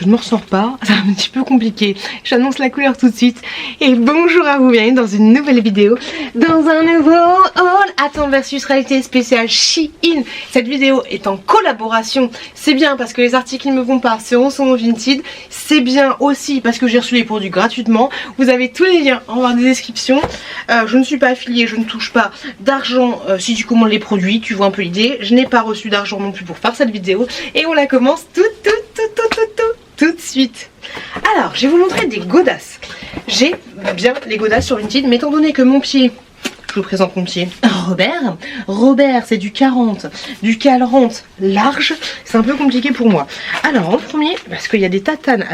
je ne m'en ressors pas, c'est un petit peu compliqué. J'annonce la couleur tout de suite. Et bonjour à vous, bienvenue dans une nouvelle vidéo, dans un nouveau haul Attends versus réalité spéciale Shein. Cette vidéo est en collaboration, c'est bien parce que les articles qui me vont pas seront sur mon Vinted. C'est bien aussi parce que j'ai reçu les produits gratuitement. Vous avez tous les liens en barre de description. Je ne suis pas affiliée, je ne touche pas d'argent si tu commandes les produits, tu vois un peu l'idée. Je n'ai pas reçu d'argent non plus pour faire cette vidéo. Et on la commence tout de suite. Alors, je vais vous montrer des godasses. J'ai bien les godasses sur Vinted, mais étant donné que mon pied, je vous présente mon pied, Robert c'est du 40 large, c'est un peu compliqué pour moi. Alors en premier, parce qu'il y a des tatanes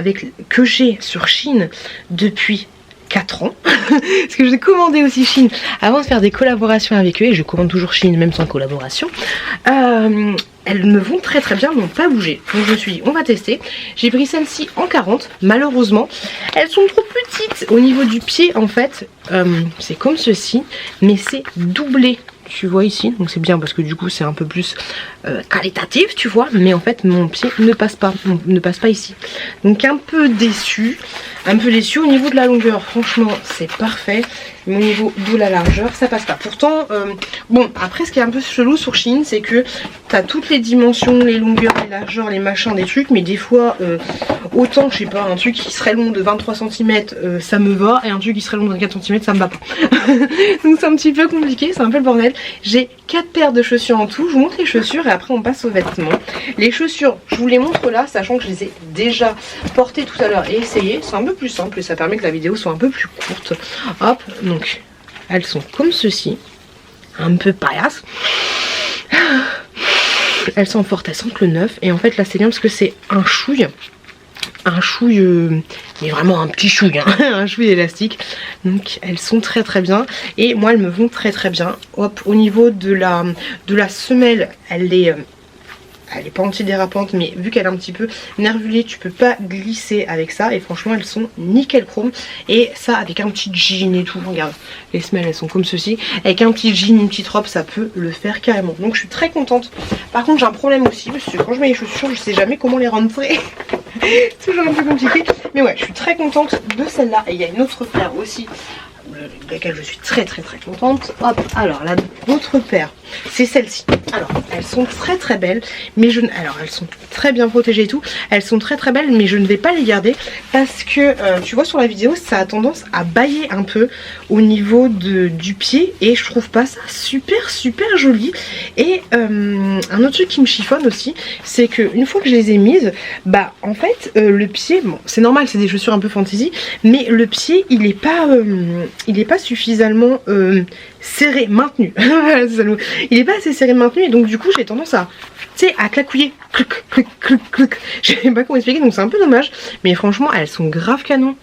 que j'ai sur Shein depuis 4 ans, parce que j'ai commandé aussi Shein avant de faire des collaborations avec eux, et je commande toujours Shein même sans collaboration. Elles me vont très bien, n'ont pas bougé. Donc je me suis dit, on va tester. J'ai pris celle-ci en 40, malheureusement. Elles sont trop petites au niveau du pied, en fait. C'est comme ceci, mais c'est doublé. Tu vois ici, donc c'est bien parce que du coup c'est un peu plus qualitatif, tu vois. Mais en fait mon pied ne passe pas ici. Donc un peu déçu au niveau de la longueur. Franchement c'est parfait. Mais au niveau de la largeur ça passe pas. Pourtant bon, après ce qui est un peu chelou sur Shein, c'est que t'as toutes les dimensions, les longueurs, les largeurs, les machins, des trucs. Mais des fois autant je sais pas, un truc qui serait long de 23 cm ça me va, et un truc qui serait long de 24 cm ça me va pas. Donc c'est un petit peu compliqué, c'est un peu le bordel. J'ai 4 paires de chaussures en tout. Je vous montre les chaussures et après on passe aux vêtements. Les chaussures, je vous les montre là, sachant que je les ai déjà portées tout à l'heure et essayées. C'est un peu plus simple et ça permet que la vidéo soit un peu plus courte. Hop, donc elles sont comme ceci, un peu paillasses. Elles sont fortes, elles sentent le neuf. Et en fait là c'est bien parce que c'est un chouille, mais vraiment un petit chouille, hein, un chouille élastique. Donc elles sont très bien. Et moi elles me vont très bien. Hop, au niveau de la semelle, elle est pas antidérapante, mais vu qu'elle est un petit peu nervulée, tu peux pas glisser avec ça. Et franchement elles sont nickel chrome. Et ça avec un petit jean et tout, regarde, les semelles elles sont comme ceci. Avec un petit jean, une petite robe, ça peut le faire carrément. Donc je suis très contente. Par contre j'ai un problème aussi, parce que quand je mets les chaussures, je sais jamais comment les rentrer. Toujours un peu compliqué. Mais ouais, je suis très contente de celle-là. Et il y a une autre paire aussi, de laquelle je suis très contente. Hop, alors la autre paire, c'est celle-ci. Alors elles sont très belles, mais alors elles sont très bien protégées et tout. Elles sont très belles, mais je ne vais pas les garder parce que tu vois sur la vidéo ça a tendance à bailler un peu au niveau du pied, et je trouve pas ça super joli. Et un autre truc qui me chiffonne aussi, c'est que une fois que je les ai mises, bah en fait le pied, bon c'est normal, c'est des chaussures un peu fantasy, mais le pied il est pas suffisamment serré, maintenu. Il est pas assez serré, maintenu, et donc du coup j'ai tendance à, tu sais, à claquouiller. Je sais pas comment expliquer, donc c'est un peu dommage. Mais franchement elles sont grave canon.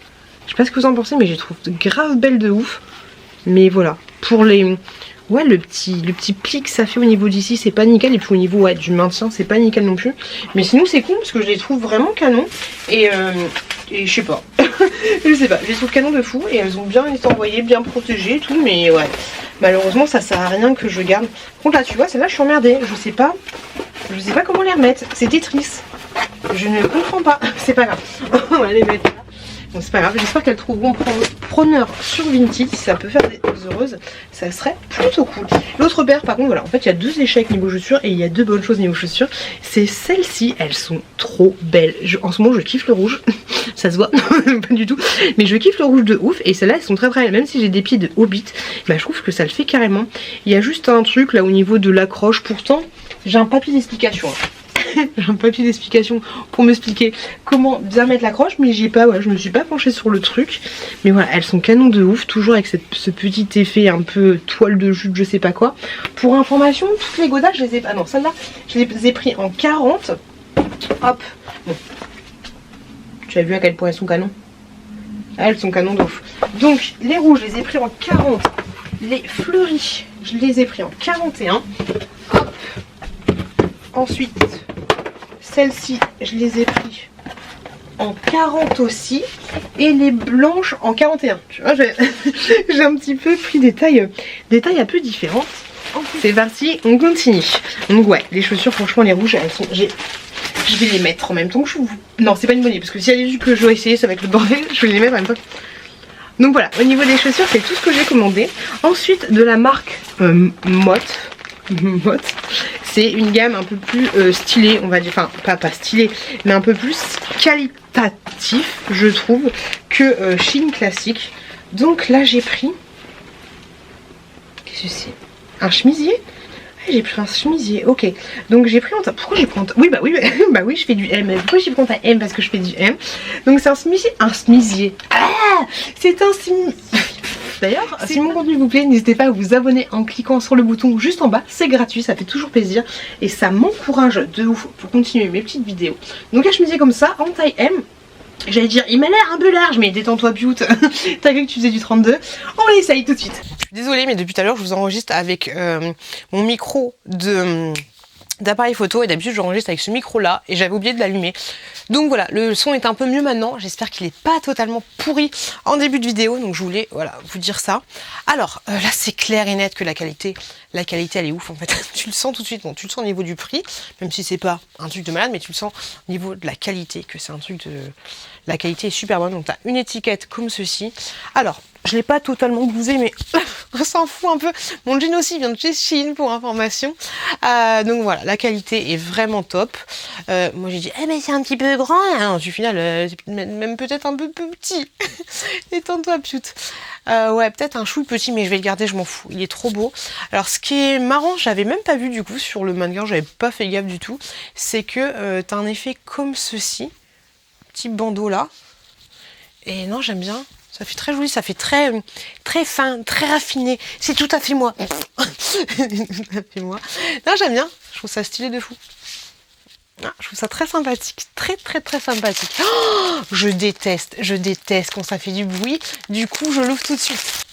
Je sais pas ce que vous en pensez, mais je les trouve grave belles de ouf. Mais voilà, pour les... Ouais, le petit pli que ça fait au niveau d'ici, c'est pas nickel. Et puis au niveau du maintien, c'est pas nickel non plus. Mais sinon c'est cool parce que je les trouve vraiment canon. Et je sais pas. Je sais pas, je les trouve canon de fou. Et elles ont bien été envoyées, bien protégées et tout. Mais ouais, malheureusement ça sert à rien que je garde. Par contre là tu vois, celle-là je suis emmerdée. Je sais pas comment les remettre. C'est Tetris. Je ne comprends pas. C'est pas grave. On va les mettre là. Bon, c'est pas grave, j'espère qu'elles trouveront preneur sur Vinted. Si ça peut faire des heureuses, ça serait plutôt cool. L'autre paire par contre, voilà, en fait il y a 2 échecs niveau chaussures et il y a 2 bonnes choses niveau chaussures. C'est celles-ci, elles sont trop belles. En ce moment je kiffe le rouge. Ça se voit, pas du tout, mais je kiffe le rouge de ouf. Et celles-là elles sont très belles, même si j'ai des pieds de hobbit, bah, je trouve que ça le fait carrément. Il y a juste un truc là au niveau de l'accroche. Pourtant j'ai un papier d'explication, hein. J'ai un papier d'explication pour m'expliquer comment bien mettre l'accroche, mais j'y ai pas, ouais, je me suis pas penchée sur le truc. Mais voilà, elles sont canon de ouf, toujours avec ce petit effet un peu toile de jute, je sais pas quoi. Pour information, toutes les godasses, je les ai... Ah non, celle-là, je les ai pris en 40. Hop, bon. Tu as vu à quel point elles sont canon? Elles sont canon de ouf. Donc, les rouges, je les ai pris en 40. Les fleuris, je les ai pris en 41. Hop. Ensuite, celles-ci, je les ai pris en 40 aussi. Et les blanches en 41. Tu vois, j'ai un petit peu pris des tailles un peu différentes. C'est parti, on continue. Donc ouais, les chaussures, franchement, les rouges, elles sont... je vais les mettre en même temps que je vous... Non, c'est pas une bonne idée, parce que s'il y a des jupes que je vais essayer, ça va être le bordel. Je vais les mettre en même temps. Donc voilà, au niveau des chaussures, c'est tout ce que j'ai commandé. Ensuite, de la marque Mott. C'est une gamme un peu plus stylée, on va dire. Enfin, pas stylée, mais un peu plus qualitatif, je trouve, que Shein classique. Donc là, j'ai pris... Qu'est-ce que c'est? Un chemisier? J'ai pris un chemisier, ok. Donc j'ai pris en... Pourquoi j'ai pris en... Oui, bah oui, bah oui, je fais du M. Pourquoi j'ai pris en taille M? Parce que je fais du M. Donc c'est un chemisier. Un chemisier. Ah, c'est un chemisier. D'ailleurs, si mon contenu vous plaît, n'hésitez pas à vous abonner en cliquant sur le bouton juste en bas. C'est gratuit, ça fait toujours plaisir. Et ça m'encourage de ouf pour continuer mes petites vidéos. Donc un chemisier comme ça, en taille M. J'allais dire, il m'a l'air un peu large, mais détends-toi, Bute. T'as cru que tu faisais du 32. On l'essaye tout de suite. Je suis désolée, mais depuis tout à l'heure, je vous enregistre avec mon micro d'appareil photo. Et d'habitude, j'enregistre avec ce micro-là. Et j'avais oublié de l'allumer. Donc voilà, le son est un peu mieux maintenant. J'espère qu'il n'est pas totalement pourri en début de vidéo. Donc je voulais vous dire ça. Alors, là, c'est clair et net que la qualité, elle est ouf en fait. Tu le sens tout de suite. Bon, tu le sens au niveau du prix, même si c'est pas un truc de malade, mais tu le sens au niveau de la qualité, que c'est un truc de... La qualité est super bonne. Donc tu as une étiquette comme ceci. Alors, je l'ai pas totalement bousé, mais on s'en fout un peu. Mon jean aussi vient de chez Shein pour information. Donc voilà, la qualité est vraiment top. Moi j'ai dit, mais c'est un petit peu grand. Hein. Du final, c'est même peut-être un peu petit. Détends-toi, Pute. Ouais, peut-être un chouille petit, mais je vais le garder, je m'en fous. Il est trop beau. Alors, ce qui est marrant, j'avais même pas vu du coup sur le mannequin, j'avais pas fait gaffe du tout, c'est que t'as un effet comme ceci. Petit bandeau là. Et non, j'aime bien. Ça fait très joli, ça fait très fin, très raffiné. C'est tout à fait moi. Tout à fait moi. Non, j'aime bien. Je trouve ça stylé de fou. Ah, je trouve ça très sympathique. Très sympathique. Oh, je déteste quand ça fait du bruit. Du coup, je l'ouvre tout de suite.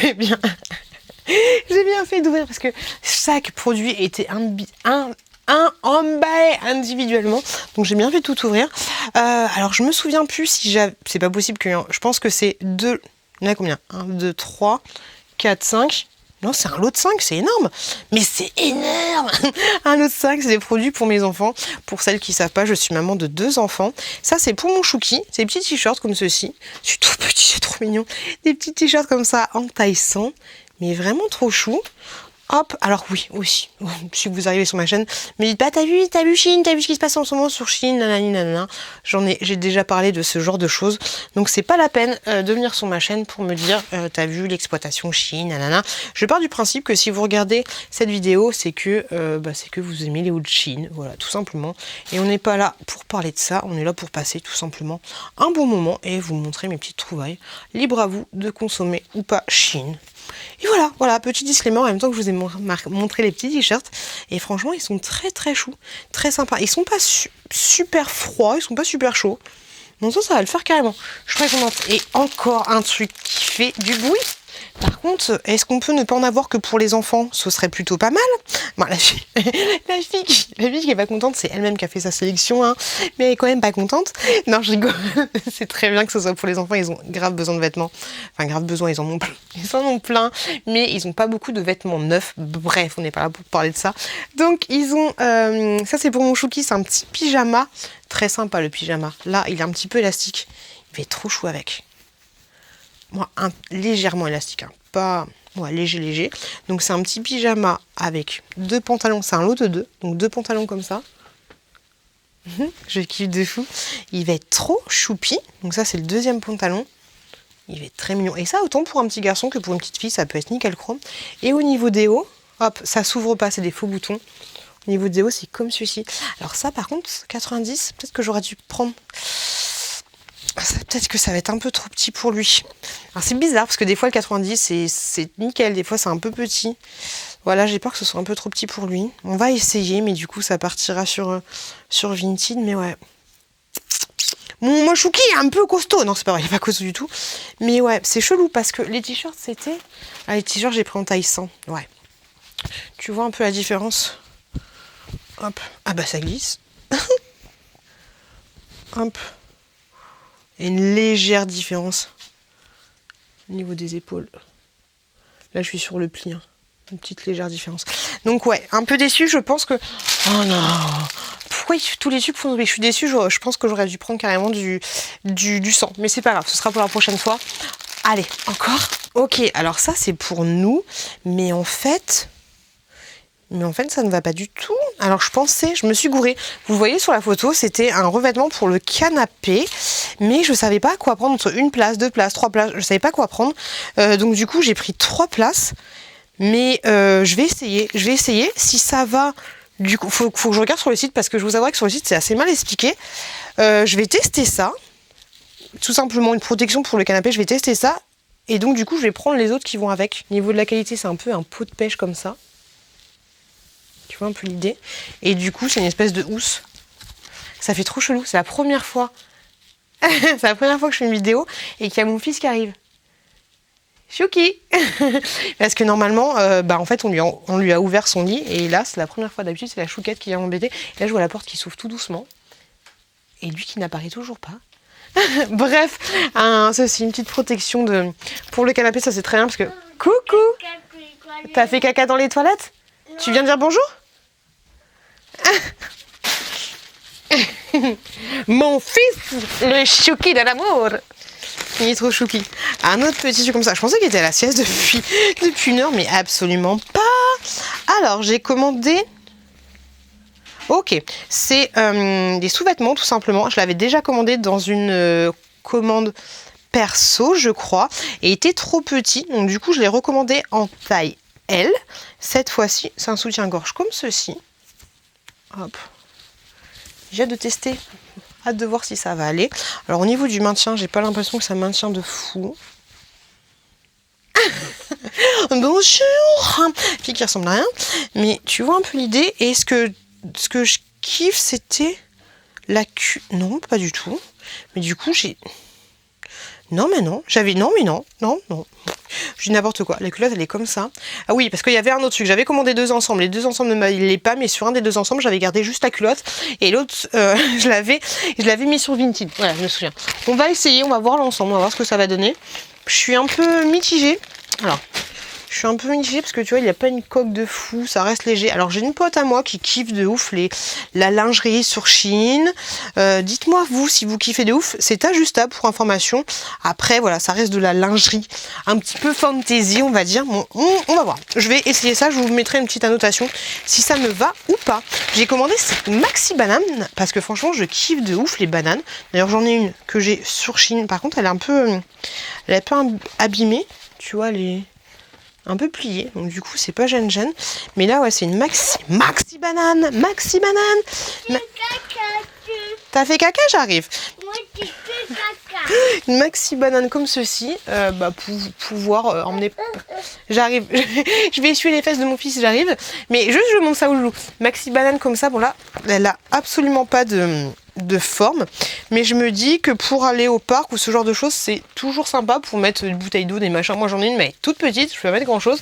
J'ai bien fait d'ouvrir parce que chaque produit était emballé individuellement, donc j'ai bien fait tout ouvrir. Alors je me souviens plus si j'avais... C'est pas possible que... Je pense que c'est 2... Il y en a combien? 1, 2, 3, 4, 5... Non, c'est un lot de 5, c'est énorme. Mais c'est énorme. Un lot de 5, c'est des produits pour mes enfants. Pour celles qui ne savent pas, je suis maman de 2 enfants. Ça, c'est pour mon chouki. C'est des petits t-shirts comme ceci. C'est tout petit, c'est trop mignon. Des petits t-shirts comme ça en taille 100. Mais vraiment trop chou. Hop, alors oui, aussi, si vous arrivez sur ma chaîne, me dites pas, t'as vu Shein, t'as vu ce qui se passe en ce moment sur Shein, nanana. J'ai déjà parlé de ce genre de choses, donc c'est pas la peine de venir sur ma chaîne pour me dire, t'as vu l'exploitation Shein, nanana. Je pars du principe que si vous regardez cette vidéo, c'est que vous aimez les hauts de Shein, voilà, tout simplement. Et on n'est pas là pour parler de ça, on est là pour passer tout simplement un bon moment et vous montrer mes petites trouvailles. Libre à vous de consommer ou pas Shein. Et voilà, petit disclaimer en même temps que je vous ai montré les petits t-shirts. Et franchement, ils sont très choux, très sympas. Ils sont pas super froids, ils sont pas super chauds. Donc ça va le faire carrément. Je suis très contente. Et encore un truc qui fait du bruit. Par contre, est-ce qu'on peut ne pas en avoir que pour les enfants? Ce serait plutôt pas mal. Bon, la fille qui est pas contente, c'est elle-même qui a fait sa sélection, hein, mais elle est quand même pas contente. Non, je rigole. C'est très bien que ce soit pour les enfants, ils ont grave besoin de vêtements. Enfin, grave besoin, ils en ont plein, mais ils ont pas beaucoup de vêtements neufs. Bref, on n'est pas là pour parler de ça. Donc, ils ont... ça, c'est pour mon chouki, c'est un petit pyjama. Très sympa, le pyjama. Là, il est un petit peu élastique. Il va être trop chou avec. Moi, légèrement élastique, hein. Pas léger. Donc c'est un petit pyjama avec 2 pantalons, c'est un lot de 2, donc 2 pantalons comme ça. Je kiffe de fou. Il va être trop choupi. Donc ça c'est le 2e pantalon. Il va être très mignon. Et ça, autant pour un petit garçon que pour une petite fille, ça peut être nickel chrome. Et au niveau des hauts, hop, ça s'ouvre pas, c'est des faux boutons. Au niveau des hauts, c'est comme celui-ci. Alors ça par contre, 90, peut-être que j'aurais dû prendre... Peut-être que ça va être un peu trop petit pour lui. Alors c'est bizarre parce que des fois le 90 c'est nickel, des fois c'est un peu petit. Voilà, j'ai peur que ce soit un peu trop petit pour lui. On va essayer, mais du coup ça partira sur Vinted, mais ouais. Mon chouki est un peu costaud. Non, c'est pas vrai, il est pas costaud du tout. Mais ouais, c'est chelou parce que les t-shirts c'était... Ah, les t-shirts j'ai pris en taille 100. Ouais. Tu vois un peu la différence? Hop. Ah bah ça glisse. Hop. Et une légère différence au niveau des épaules. Là, je suis sur le pli. Hein. Une petite légère différence. Donc, ouais, un peu déçue. Je pense que... Oh non! Oui, tous les tubes font tomber. Je suis déçue, je pense que j'aurais dû prendre carrément du sang. Mais c'est pas grave, ce sera pour la prochaine fois. Allez, encore. Ok, alors ça c'est pour nous. Mais en fait, ça ne va pas du tout. Alors je me suis gourée. Vous le voyez sur la photo, c'était un revêtement pour le canapé. Mais je savais pas quoi prendre entre une place, 2 places, 3 places. Je savais pas quoi prendre. Donc du coup, j'ai pris 3 places. Mais je vais essayer. Si ça va, du coup, faut que je regarde sur le site parce que je vous avouerai que sur le site, c'est assez mal expliqué. Je vais tester ça. Tout simplement une protection pour le canapé, je vais tester ça. Et donc du coup, je vais prendre les autres qui vont avec. Au niveau de la qualité, c'est un peu un pot de pêche comme ça. Tu vois un peu l'idée. Et du coup, c'est une espèce de housse. Ça fait trop chelou. C'est la première fois. C'est la première fois que je fais une vidéo et qu'il y a mon fils qui arrive. Chouki. Parce que normalement, en fait, on lui a ouvert son lit. Et là, c'est la première fois. D'habitude, c'est la chouquette qui vient m'embêter. Et là, je vois la porte qui s'ouvre tout doucement. Et lui qui n'apparaît toujours pas. Bref, c'est une petite protection pour le canapé. Ça, c'est très bien parce que... Coucou. T'as fait caca dans les toilettes? Tu viens dire bonjour? Mon fils, le chouki de l'amour. Il est trop chouki. Un autre petit truc comme ça. Je pensais qu'il était à la sieste depuis une heure, mais absolument pas. Alors, j'ai commandé... Ok, c'est des sous-vêtements tout simplement. Je l'avais déjà commandé dans une commande perso, je crois. Et il était trop petit, donc du coup, je l'ai recommandé en taille L. Cette fois-ci, c'est un soutien-gorge comme ceci. Hop. J'ai hâte de tester. Hâte de voir si ça va aller. Alors au niveau du maintien, j'ai pas l'impression que ça maintient de fou. Bonjour. Fille qui ressemble à rien. Mais tu vois un peu l'idée. Et ce que je kiffe, c'était la queue. Non, pas du tout. Mais du coup, j'ai... Non, mais non. Non. Je dis n'importe quoi. La culotte, elle est comme ça. Ah oui, parce qu'il y avait un autre truc. J'avais commandé 2 ensembles. Les 2 ensembles ne m'allaient pas, mais sur un des 2 ensembles, j'avais gardé juste la culotte. Et l'autre, je l'avais mis sur Vinted. Voilà, je me souviens. On va essayer, on va voir l'ensemble. On va voir ce que ça va donner. Je suis un peu mitigée. Alors... Je suis un peu mitigée parce que tu vois, il n'y a pas une coque de fou, ça reste léger. Alors j'ai une pote à moi qui kiffe de ouf la lingerie sur Shein. Dites-moi vous si vous kiffez de ouf, c'est ajustable pour information. Après voilà, ça reste de la lingerie un petit peu fantasy on va dire. Bon, on va voir. Je vais essayer ça, je vous mettrai une petite annotation si ça me va ou pas. J'ai commandé cette maxi banane parce que franchement je kiffe de ouf les bananes. D'ailleurs j'en ai une que j'ai sur Shein. Par contre elle est un peu abîmée. Tu vois un peu plié, donc du coup c'est pas gêne. Mais là ouais c'est une maxi banane. T'as fait caca? J'arrive. Moi j'ai fait caca. Une maxi banane comme ceci, pour pouvoir emmener... J'arrive. Je vais essuyer les fesses de mon fils, j'arrive. Mais juste je monte ça au joue. Maxi banane comme ça, bon là, elle a absolument pas de forme, mais je me dis que pour aller au parc ou ce genre de choses, c'est toujours sympa pour mettre une bouteille d'eau, des machins. Moi j'en ai une, mais toute petite, je peux pas mettre grand chose.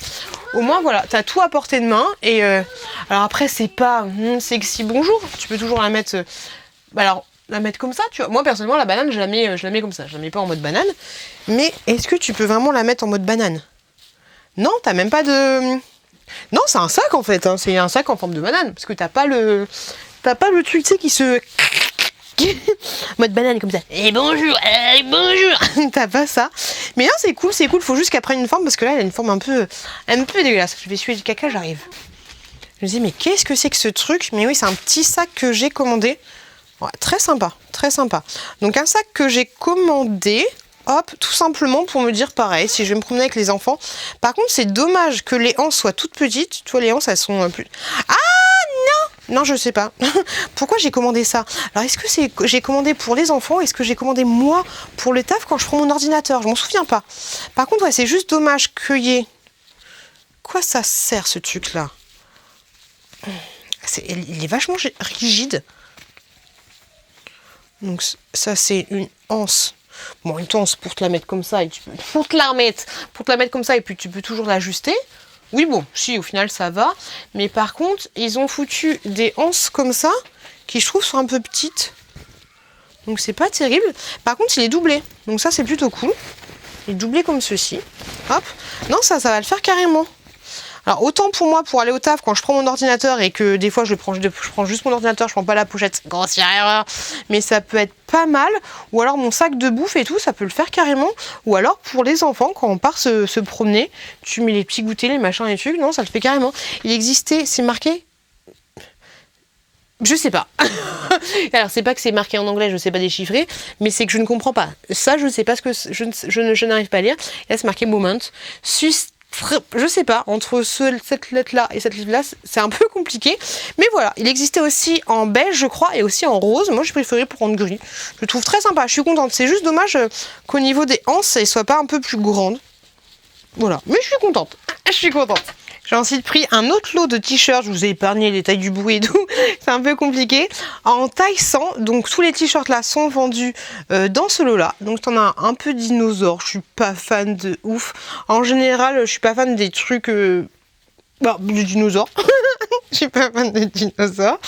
Au moins voilà, t'as tout à portée de main. Et alors après, c'est pas sexy bonjour, tu peux toujours la mettre. Alors la mettre comme ça, tu vois. Moi personnellement, la banane, je la mets comme ça, je la mets pas en mode banane. Mais est-ce que tu peux vraiment la mettre en mode banane? Non, t'as même pas de. Non, c'est un sac en fait, hein. C'est un sac en forme de banane, parce que t'as pas le truc, tu sais, qui se. Mode banane comme ça. Et bonjour. T'as pas ça. Mais non, c'est cool. Faut juste qu'elle prenne une forme parce que là, elle a une forme un peu dégueulasse. Je vais essuyer du caca, j'arrive. Je me dis, mais qu'est-ce que c'est que ce truc? Mais oui, c'est un petit sac que j'ai commandé. Ouais, très sympa. Donc, un sac que j'ai commandé. Hop, tout simplement pour me dire pareil, si je vais me promener avec les enfants. Par contre, c'est dommage que les hanches soient toutes petites. Tu vois, les hanches, elles sont plus... Ah non, je sais pas. Pourquoi j'ai commandé ça? Alors, est-ce que j'ai commandé pour les enfants? Est-ce que j'ai commandé moi pour le taf quand je prends mon ordinateur? Je m'en souviens pas. Par contre, ouais, c'est juste dommage qu'il y ait... Quoi ça sert, ce truc-là? Il est vachement rigide. Donc, ça, c'est une anse. Bon, une anse pour te la mettre comme ça. Et pour te la mettre comme ça, et puis tu peux toujours l'ajuster. Oui, bon, si, au final, ça va. Mais par contre, ils ont foutu des anses comme ça, qui, je trouve, sont un peu petites. Donc, c'est pas terrible. Par contre, il est doublé. Donc, ça, c'est plutôt cool. Il est doublé comme ceci. Hop. Non, ça va le faire carrément. Alors autant pour moi, pour aller au taf, quand je prends mon ordinateur et que des fois je prends juste mon ordinateur, je prends pas la pochette, grossière erreur, mais ça peut être pas mal. Ou alors mon sac de bouffe et tout, ça peut le faire carrément. Ou alors pour les enfants, quand on part se promener, tu mets les petits goûters, les machins, les trucs, non, ça le fait carrément. Il existait, c'est marqué, je sais pas. Alors c'est pas que c'est marqué en anglais, je sais pas déchiffrer, mais c'est que je ne comprends pas. Ça, je sais pas ce que je n'arrive pas à lire. Là, c'est marqué moment. Je sais pas, entre cette lettre-là et cette lettre-là, c'est un peu compliqué. Mais voilà, il existait aussi en beige, je crois, et aussi en rose. Moi, j'ai préféré prendre gris. Je le trouve très sympa, je suis contente. C'est juste dommage qu'au niveau des anses, elles soient pas un peu plus grandes. Voilà, mais je suis contente. Je suis contente. J'ai ensuite pris un autre lot de t-shirts, je vous ai épargné les tailles du bout et tout, c'est un peu compliqué, en taille 100, donc tous les t-shirts là sont vendus dans ce lot là, donc t'en as un peu dinosaure, je suis pas fan de ouf, en général je suis pas fan des trucs, des dinosaures, je suis pas fan des dinosaures,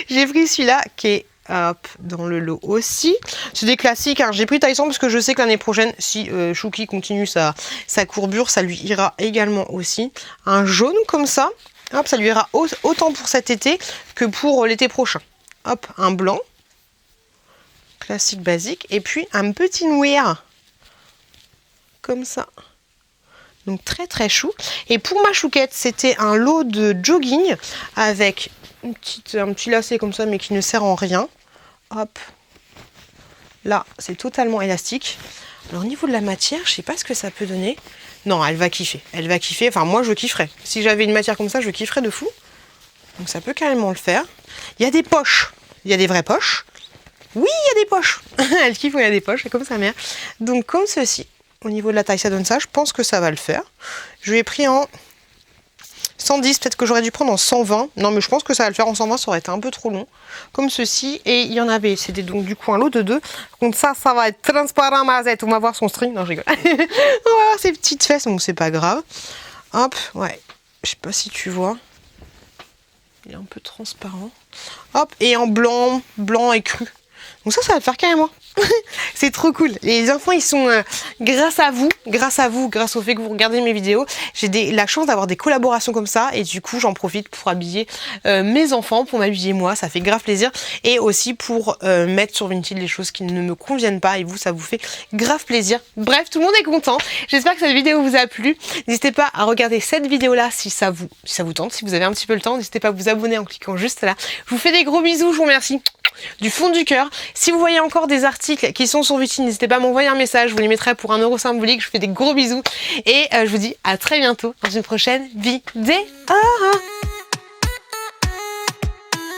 j'ai pris celui-là qui est hop, dans le lot aussi. C'est des classiques, hein. J'ai pris taille 100 parce que je sais que l'année prochaine, si Chouki continue sa courbure, ça lui ira également aussi. Un jaune comme ça, hop, ça lui ira autant pour cet été que pour l'été prochain. Hop, un blanc, classique basique, et puis un petit noir, comme ça. Donc très très chou. Et pour ma chouquette, c'était un lot de jogging avec un petit lacet comme ça, mais qui ne sert en rien. Hop, là c'est totalement élastique. Alors au niveau de la matière, je sais pas ce que ça peut donner. Non, elle va kiffer, enfin moi je kifferais. Si j'avais une matière comme ça, je kifferais de fou. Donc ça peut carrément le faire. Il y a des poches, il y a des vraies poches. Oui, il y a des poches. Elle kiffe où il y a des poches, comme sa mère. Donc comme ceci, au niveau de la taille ça donne ça, je pense que ça va le faire. Je lui ai pris en 110, peut-être que j'aurais dû prendre en 120. Non, mais je pense que ça va le faire en 120, ça aurait été un peu trop long. Comme ceci. Et il y en avait, c'était donc du coup un lot de 2. Donc ça va être transparent, Mazette. On va voir son string. Non, je rigole. On va voir ses petites fesses, donc c'est pas grave. Hop, ouais. Je sais pas si tu vois. Il est un peu transparent. Hop, et en blanc et cru. Donc ça va le faire carrément. C'est trop cool. Les enfants, ils sont grâce au fait que vous regardez mes vidéos, j'ai la chance d'avoir des collaborations comme ça et du coup j'en profite pour habiller mes enfants, pour m'habiller moi, ça fait grave plaisir et aussi pour mettre sur Vinted les choses qui ne me conviennent pas et vous, ça vous fait grave plaisir. Bref, tout le monde est content. J'espère que cette vidéo vous a plu. N'hésitez pas à regarder cette vidéo là si ça vous tente, si vous avez un petit peu le temps. N'hésitez pas à vous abonner en cliquant juste là. Je vous fais des gros bisous, je vous remercie du fond du cœur. Si vous voyez encore des articles qui sont sur Vinted, n'hésitez pas à m'envoyer un message, je vous les mettrai pour 1 € symbolique. Je vous fais des gros bisous et je vous dis à très bientôt dans une prochaine vidéo.